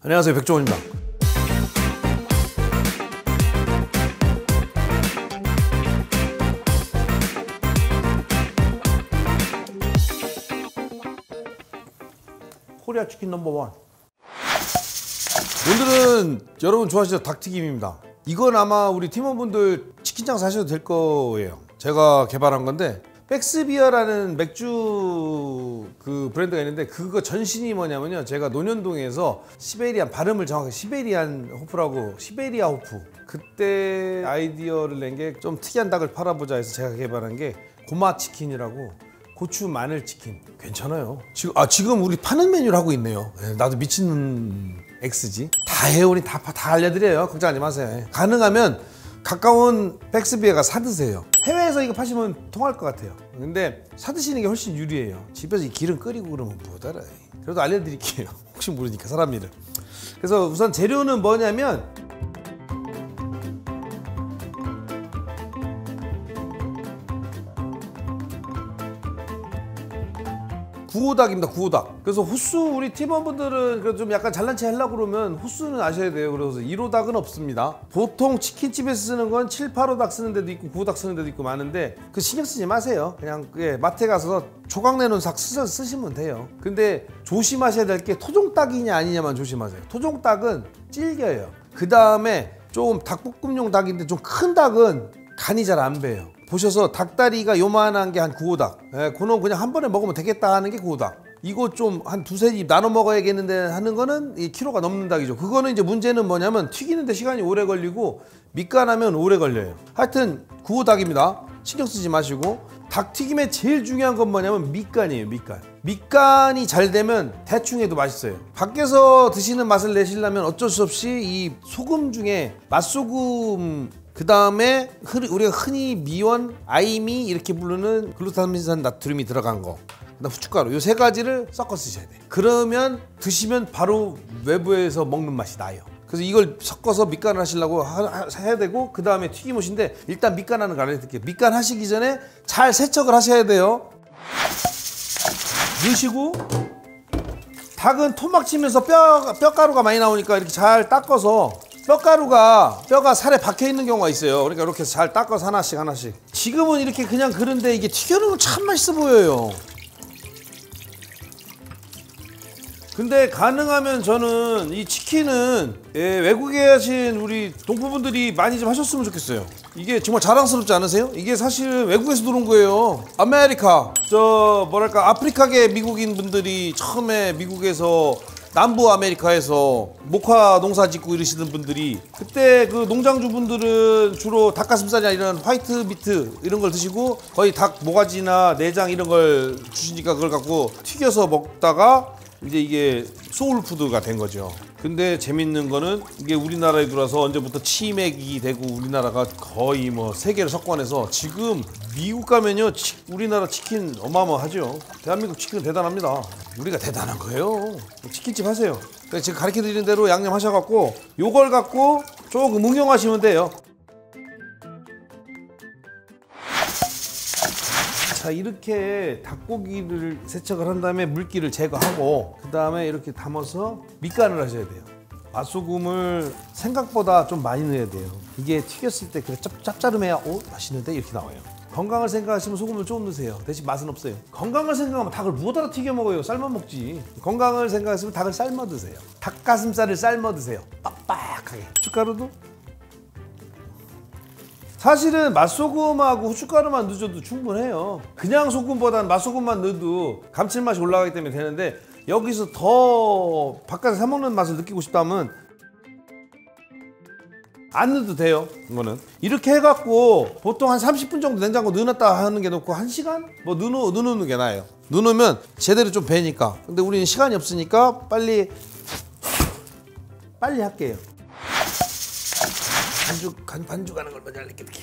안녕하세요, 백종원입니다. 코리아 치킨 넘버원. 오늘은 여러분 좋아하시죠? 닭튀김입니다. 이건 아마 우리 팀원분들 치킨장 사셔도 될 거예요. 제가 개발한 건데 백스비어라는 맥주 그 브랜드가 있는데 그거 전신이 뭐냐면요, 제가 논현동에서 시베리안, 발음을 정확하게 시베리안 호프라고, 시베리아 호프, 그때 아이디어를 낸 게 좀 특이한 닭을 팔아보자 해서 제가 개발한 게 고마 치킨이라고, 고추 마늘 치킨. 괜찮아요. 지금 우리 파는 메뉴를 하고 있네요. 나도 미친 X지. 다 해요. 우리 다 알려드려요. 걱정하지 마세요. 가능하면 가까운 백스비어가 사드세요. 해외에서 이거 파시면 통할 것 같아요. 근데 사드시는 게 훨씬 유리해요. 집에서 이 기름 끓이고 그러면 못 알아요. 그래도 알려드릴게요. 혹시 모르니까 사람 일을. 그래서 우선 재료는 뭐냐면 구호닭입니다. 구호닭. 그래서 호수, 우리 팀원분들은 그래도 좀 약간 잘난 체 하려고 그러면 호수는 아셔야 돼요. 그래서 1호닭은 없습니다. 보통 치킨집에서 쓰는 건 7, 8호닭 쓰는 데도 있고 9호닭 쓰는 데도 있고 많은데 그 신경 쓰지 마세요. 그냥 마트에 가서 조각 내놓은 닭 쓰시면 돼요. 근데 조심하셔야 될 게 토종닭이냐 아니냐만 조심하세요. 토종닭은 질겨요. 그 다음에 좀 닭볶음용 닭인데 좀 큰 닭은 간이 잘 안 배요. 보셔서 닭다리가 요만한 게 한 9호닭, 그놈 그냥 한 번에 먹으면 되겠다 하는 게 9호닭. 이거 좀 한 두세 입 나눠 먹어야겠는데 하는 거는 이 키로가 넘는 닭이죠. 그거는 이제 문제는 뭐냐면 튀기는데 시간이 오래 걸리고 밑간하면 오래 걸려요. 하여튼 9호닭입니다. 신경 쓰지 마시고. 닭튀김의 제일 중요한 건 뭐냐면 밑간이에요. 밑간이 잘 되면 대충 해도 맛있어요. 밖에서 드시는 맛을 내시려면 어쩔 수 없이 이 소금 중에 맛소금, 그 다음에 우리가 흔히 미원, 아이미 이렇게 부르는 글루타민산 나트륨이 들어간 거, 그다음 후춧가루, 요 세 가지를 섞어 쓰셔야 돼요. 그러면 드시면 바로 외부에서 먹는 맛이 나요. 그래서 이걸 섞어서 밑간을 하시려고 해야 되고, 그 다음에 튀김옷인데 일단 밑간하는 거 알려드릴게요. 밑간 하시기 전에 잘 세척을 하셔야 돼요. 넣으시고, 닭은 토막 치면서 뼈가루가 많이 나오니까 이렇게 잘 닦아서, 뼈가 살에 박혀 있는 경우가 있어요. 그러니까 이렇게 잘 닦아서 하나씩. 지금은 이렇게 그냥 그런데 이게 튀겨놓으면 참 맛있어 보여요. 근데 가능하면 저는 이 치킨은 외국에 계신 우리 동포분들이 많이 좀 하셨으면 좋겠어요. 이게 정말 자랑스럽지 않으세요? 이게 사실 외국에서 들어온 거예요. 아메리카, 아프리카계 미국인 분들이 처음에 미국에서, 남부 아메리카에서 목화 농사 짓고 이러시던 분들이, 그때 그 농장주 분들은 주로 닭가슴살이나 이런 화이트 미트 이런 걸 드시고 거의 닭 모가지나 내장 이런 걸 주시니까 그걸 갖고 튀겨서 먹다가 이제 이게 소울푸드가 된 거죠. 근데 재밌는 거는 이게 우리나라에 들어와서 언제부터 치맥이 되고 우리나라가 거의 뭐 세계를 석권해서 지금 미국 가면요, 우리나라 치킨 어마어마하죠. 대한민국 치킨은 대단합니다. 우리가 대단한 거예요. 치킨집 하세요. 지금 가르쳐 드리는 대로 양념 하셔갖고 요걸 갖고 조금 응용하시면 돼요. 자, 이렇게 닭고기를 세척을 한 다음에 물기를 제거하고, 그 다음에 이렇게 담아서 밑간을 하셔야 돼요. 맛소금을 생각보다 좀 많이 넣어야 돼요. 이게 튀겼을 때 그래 짭짤해야 맛있는데 이렇게 나와요. 건강을 생각하시면 소금을 조금 넣으세요. 대신 맛은 없어요. 건강을 생각하면 닭을 무엇하러 튀겨 먹어요? 삶아 먹지. 건강을 생각하시면 닭을 삶아 드세요. 닭가슴살을 삶아 드세요. 빡빡하게. 후춧가루도 사실은 맛소금하고 후춧가루만 넣어줘도 충분해요. 그냥 소금보다는 맛소금만 넣어도 감칠맛이 올라가기 때문에 되는데, 여기서 더 바깥에서 사 먹는 맛을 느끼고 싶다면 안 넣어도 돼요. 이거는 이렇게 해갖고 보통 한 30분 정도 냉장고 넣어놨다 하는 게 놓고 1시간? 뭐 넣어놓는 게 나아요. 넣어놓으면 제대로 좀 배니까. 근데 우리는 시간이 없으니까 빨리 할게요. 반죽하는 걸 먼저 알려드릴게.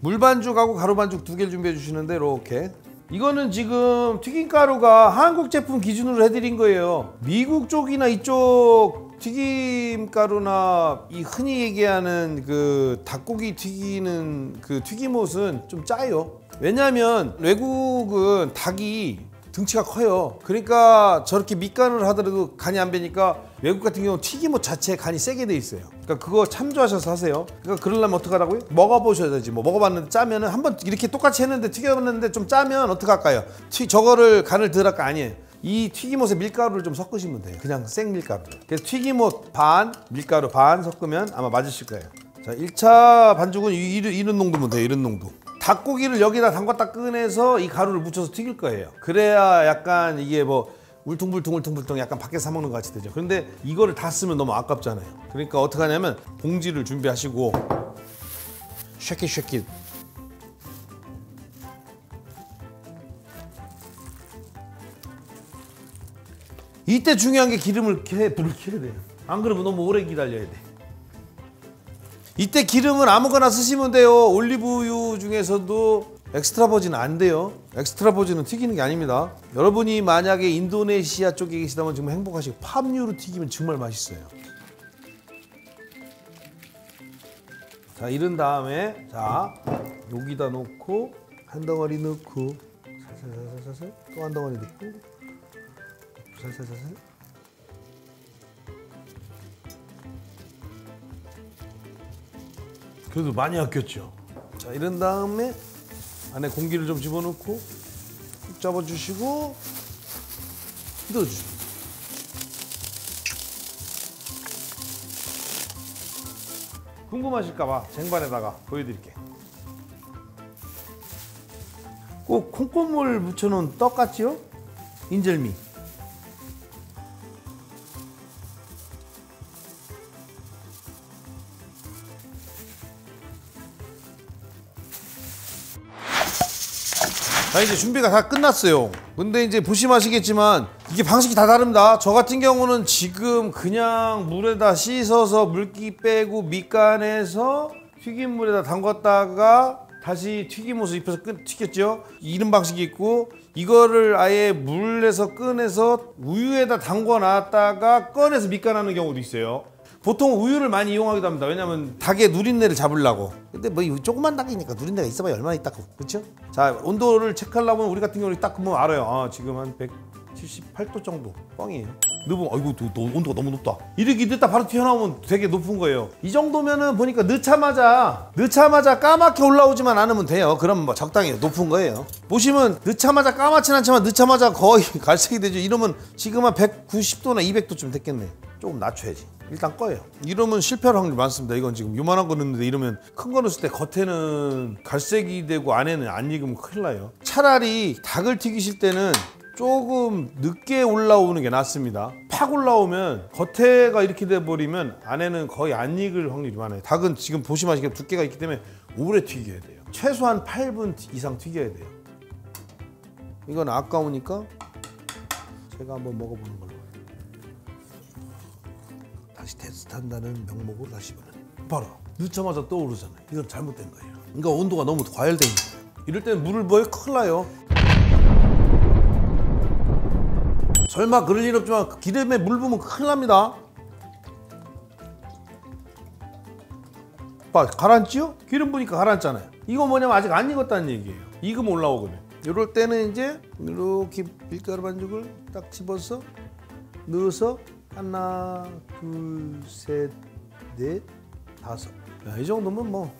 물반죽하고 가루반죽 두 개를 준비해 주시는데, 이렇게. 이거는 지금 튀김가루가 한국 제품 기준으로 해드린 거예요. 미국 쪽이나 이쪽 튀김가루나 이 흔히 얘기하는 그 닭고기 튀기는 그 튀김옷은 좀 짜요. 왜냐면 외국은 닭이 등치가 커요. 그러니까 저렇게 밑간을 하더라도 간이 안 배니까 외국 같은 경우 튀김옷 자체에 간이 세게 돼 있어요. 그러니까 그거 참조하셔서 하세요. 그러니까 그러려면 어떡하라고요? 먹어보셔야 되지. 뭐 먹어봤는데 짜면은 한번 이렇게 똑같이 했는데 튀겨봤는데 좀 짜면 어떡할까요? 저거를 간을 덜 할까? 아니에요. 이 튀김옷에 밀가루를 좀 섞으시면 돼요. 그냥 생밀가루를. 그래서 튀김옷 반, 밀가루 반 섞으면 아마 맞으실 거예요. 자, 1차 반죽은 이런 농도면 돼요. 이런 농도. 닭고기를 여기다 담갔다 꺼내서 이 가루를 묻혀서 튀길 거예요. 그래야 약간 이게 뭐 울퉁불퉁 약간 밖에서 사 먹는 것 같이 되죠. 그런데 이거를 다 쓰면 너무 아깝잖아요. 그러니까 어떻게 하냐면 봉지를 준비하시고 쉐킷 이때 중요한 게 불을 켜야 돼요. 안 그러면 너무 오래 기다려야 돼. 이때 기름은 아무거나 쓰시면 돼요. 올리브유 중에서도 엑스트라 버진 안 돼요. 엑스트라 버진은 튀기는 게 아닙니다. 여러분이 만약에 인도네시아 쪽에 계시다면 정말 행복하시고 팜유로 튀기면 정말 맛있어요. 자, 이런 다음에 자 여기다 놓고 한 덩어리 넣고 살살살살살 또 한 덩어리 넣고 살살살살 그래도 많이 아꼈죠. 자, 이런 다음에 안에 공기를 좀 집어넣고 쭉 잡아주시고 넣어주시고 궁금하실까봐 쟁반에다가 보여드릴게요. 꼭 콩고물 묻혀놓은 떡 같지요? 인절미. 자, 이제 준비가 다 끝났어요. 근데 이제 보시면 아시겠지만 이게 방식이 다 다릅니다. 저 같은 경우는 지금 그냥 물에다 씻어서 물기 빼고 밑간에서 튀김물에다 담갔다가 다시 튀김옷을 입혀서 튀겼죠. 이런 방식이 있고 이거를 아예 물에서 꺼내서 우유에다 담궈 놨다가 꺼내서 밑간하는 경우도 있어요. 보통 우유를 많이 이용하기도 합니다. 왜냐면 닭의 누린내를 잡으려고. 근데 뭐 조그만 닭이니까 누린내가 있어봐야 얼마나 있다고. 그렇죠? 자, 온도를 체크하려면 우리 같은 경우는 딱 보면 알아요. 아, 지금 한 178도 정도 뻥이에요. 넣으면 아이고 온도가 너무 높다. 이렇게 넣다 바로 튀어나오면 되게 높은 거예요. 이 정도면은 보니까 넣자마자 까맣게 올라오지만 않으면 돼요. 그럼 뭐 적당히 높은 거예요. 보시면 넣자마자 까맣진 않지만 넣자마자 거의 갈색이 되죠. 이러면 지금 한 190도나 200도쯤 됐겠네. 조금 낮춰야지. 일단 꺼요. 이러면 실패할 확률이 많습니다. 이건 지금 요만한 거 넣는데 이러면 큰 거 넣었을 때 겉에는 갈색이 되고 안에는 안 익으면 큰일 나요. 차라리 닭을 튀기실 때는 조금 늦게 올라오는 게 낫습니다. 팍 올라오면 겉에가 이렇게 돼버리면 안에는 거의 안 익을 확률이 많아요. 닭은 지금 보시면 아시겠지만 두께가 있기 때문에 오래 튀겨야 돼요. 최소한 8분 이상 튀겨야 돼요. 이건 아까우니까 제가 한번 먹어보는 걸로. 다시 테스트한다는 명목으로 다시 보는. 봐라, 넣자마자 떠오르잖아요. 이건 잘못된 거예요. 그러니까 온도가 너무 과열된 거예요. 이럴 때는 물을 부어야 큰일 나요. 설마 그럴 일 없지만 기름에 물 부으면 큰일 납니다. 봐, 가라앉지요? 기름 부니까 가라앉잖아요. 이거 뭐냐면 아직 안 익었다는 얘기예요. 익으면 올라오거든요. 이럴 때는 이제 이렇게 밀가루 반죽을 딱 집어서 넣어서 하나, 둘, 셋, 넷, 다섯. 야, 이 정도면 뭐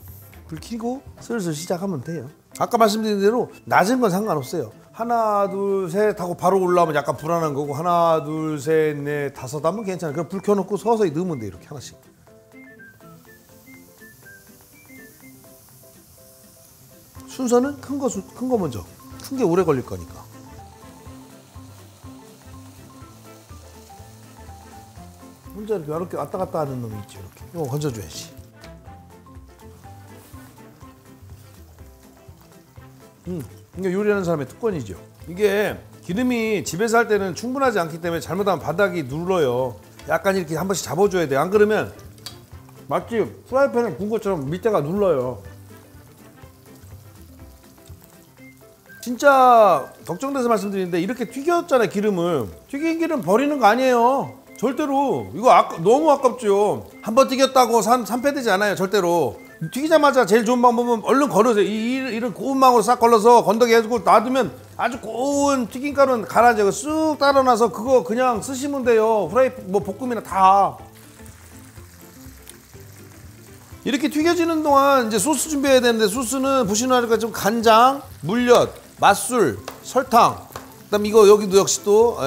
불 켜고 슬슬 시작하면 돼요. 아까 말씀드린 대로 낮은 건 상관없어요. 하나, 둘, 셋 하고 바로 올라오면 약간 불안한 거고 하나, 둘, 셋, 넷, 다섯 하면 괜찮아요. 그럼 불 켜놓고 서서히 넣으면 돼. 이렇게 하나씩. 순서는 큰 거 먼저. 큰 게 오래 걸릴 거니까. 혼자 이렇게 왔다 갔다 하는 놈이 있죠. 이렇게. 이거 건져줘야지. 이게 요리하는 사람의 특권이죠. 이게 기름이 집에서 할 때는 충분하지 않기 때문에 잘못하면 바닥이 눌러요. 약간 이렇게 한 번씩 잡아줘야 돼요. 안 그러면 마치 프라이팬에 구운 것처럼 밑에가 눌러요. 진짜 걱정돼서 말씀드리는데 이렇게 튀겼잖아요. 기름을. 튀긴 기름 버리는 거 아니에요. 절대로. 이거 너무 아깝죠. 한 번 튀겼다고 산패되지 않아요. 절대로. 튀기자마자 제일 좋은 방법은 얼른 걸으세요. 이런 고운 망으로 싹 걸러서 건더기 해주고 놔두면 아주 고운 튀김가루는 갈아져 쑥 따라놔서 그거 그냥 쓰시면 돼요. 프라이 뭐 볶음이나 다. 이렇게 튀겨지는 동안 이제 소스 준비해야 되는데, 소스는 보시는 바니까 좀 간장, 물엿, 맛술, 설탕, 그다음 이거 여기도 역시 또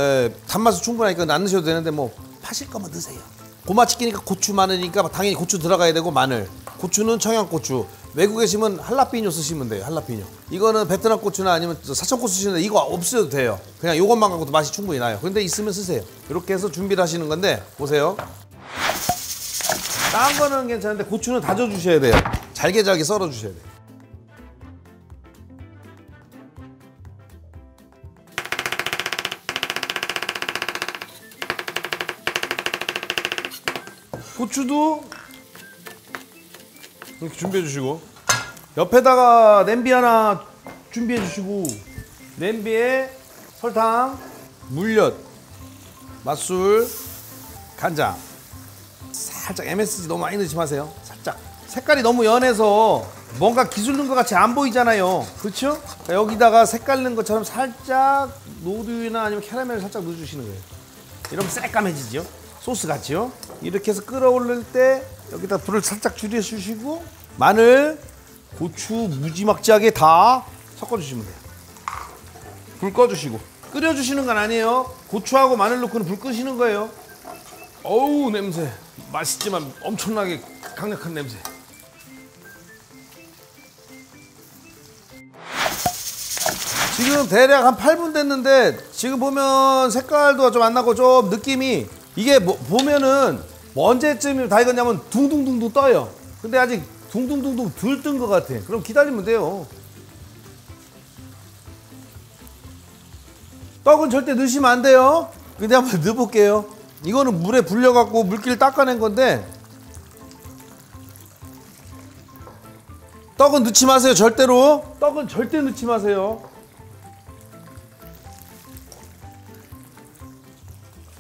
단맛이 충분하니까 안 넣으셔도 되는데 뭐 파실 거면 넣으세요. 고마치기니까 고추 많으니까 당연히 고추 들어가야 되고, 마늘, 고추는 청양고추, 외국에 계시면 할라피뇨 쓰시면 돼요. 할라피뇨. 이거는 베트남 고추나 아니면 사천고추 쓰시는데 이거 없어도 돼요. 그냥 이것만 갖고도 맛이 충분히 나요. 근데 있으면 쓰세요. 이렇게 해서 준비를 하시는 건데, 보세요. 딴 거는 괜찮은데 고추는 다져 주셔야 돼요. 잘게 썰어 주셔야 돼요. 고추도 이렇게 준비해 주시고, 옆에다가 냄비 하나 준비해 주시고, 냄비에 설탕, 물엿, 맛술, 간장, 살짝 MSG 너무 많이 넣지 마세요. 살짝. 색깔이 너무 연해서 뭔가 기술 넣은 것 같이 안 보이잖아요. 그렇죠? 그러니까 여기다가 색깔 넣은 것처럼 살짝 노두유나 아니면 캐러멜을 살짝 넣어주시는 거예요. 이러면 새까매지죠? 소스 같죠? 이렇게 해서 끓어올릴 때 여기다 불을 살짝 줄여주시고, 마늘, 고추 무지막지하게 다 섞어주시면 돼요. 불 꺼주시고. 끓여주시는 건 아니에요. 고추하고 마늘 넣고는 불 끄시는 거예요. 어우, 냄새. 맛있지만 엄청나게 강력한 냄새. 지금 대략 한 8분 됐는데, 지금 보면 색깔도 좀 안 나고 좀 느낌이, 이게 뭐 보면은 언제쯤 다 익었냐면 둥둥둥둥 떠요. 근데 아직 둥둥둥둥 덜 뜬 것 같아. 그럼 기다리면 돼요. 떡은 절대 넣으시면 안 돼요. 근데 한번 넣어볼게요. 이거는 물에 불려갖고 물기를 닦아낸 건데, 떡은 넣지 마세요. 절대로. 떡은 절대 넣지 마세요.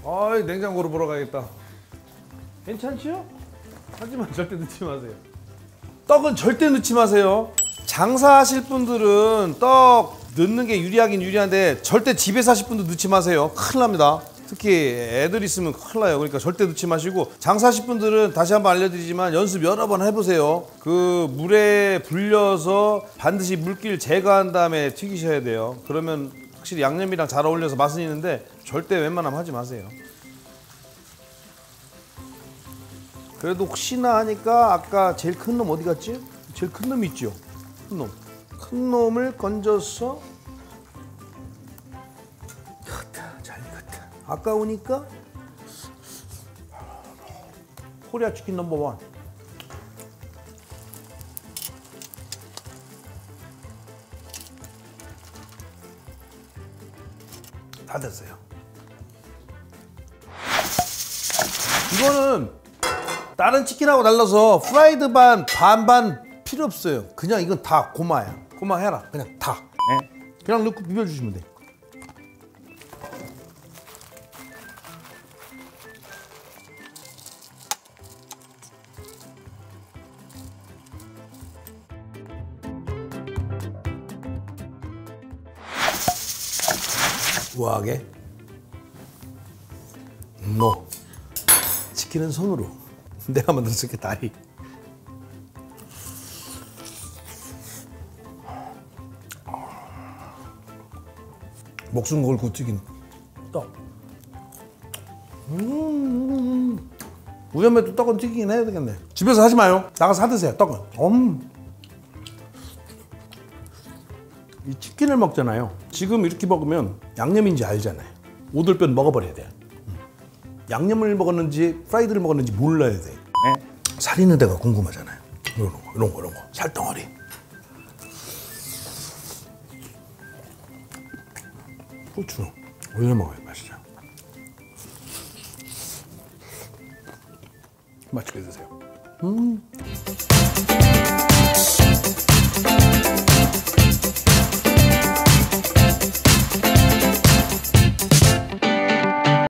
아이, 냉장고로 보러 가야겠다. 괜찮죠? 하지만 절대 넣지 마세요. 떡은 절대 넣지 마세요. 장사하실 분들은 떡 넣는 게 유리하긴 유리한데, 절대 집에서 하실 분도 넣지 마세요. 큰일 납니다. 특히 애들 있으면 큰일 나요. 그러니까 절대 넣지 마시고, 장사하실 분들은 다시 한번 알려드리지만 연습 여러 번 해보세요. 그 물에 불려서 반드시 물기를 제거한 다음에 튀기셔야 돼요. 그러면 확실히 양념이랑 잘 어울려서 맛은 있는데, 절대 웬만하면 하지 마세요. 그래도 혹시나 하니까 아까 제일 큰 놈 어디 갔지? 제일 큰 놈 있죠? 큰 놈. 큰 놈을 건져서, 잘 익었다. 아까우니까 코리아 치킨 넘버 1. 다 됐어요. 이거는 다른 치킨하고 달라서 프라이드 반반 필요 없어요. 그냥 이건 다 고마야. 고마 해라. 그냥 다. 그냥 넣고 비벼주시면 돼. 우아하게. 노. 치킨은 손으로. 내가 만들었을 게 다리. 목숨 걸고 튀긴 떡. 우연히 떡은 튀기긴 해야 되겠네. 집에서 하지 마요. 나가서 사 드세요. 떡은. 이 치킨을 먹잖아요. 지금 이렇게 먹으면 양념인지 알잖아요. 오돌뼈는 먹어버려야 돼요. 양념을 먹었는지 프라이드를 먹었는지 몰라야 돼. 살 있는 데가 궁금하잖아요. 이런 거. 살덩어리. 고추 올려 먹어야 맛있죠. 맛있게 드세요.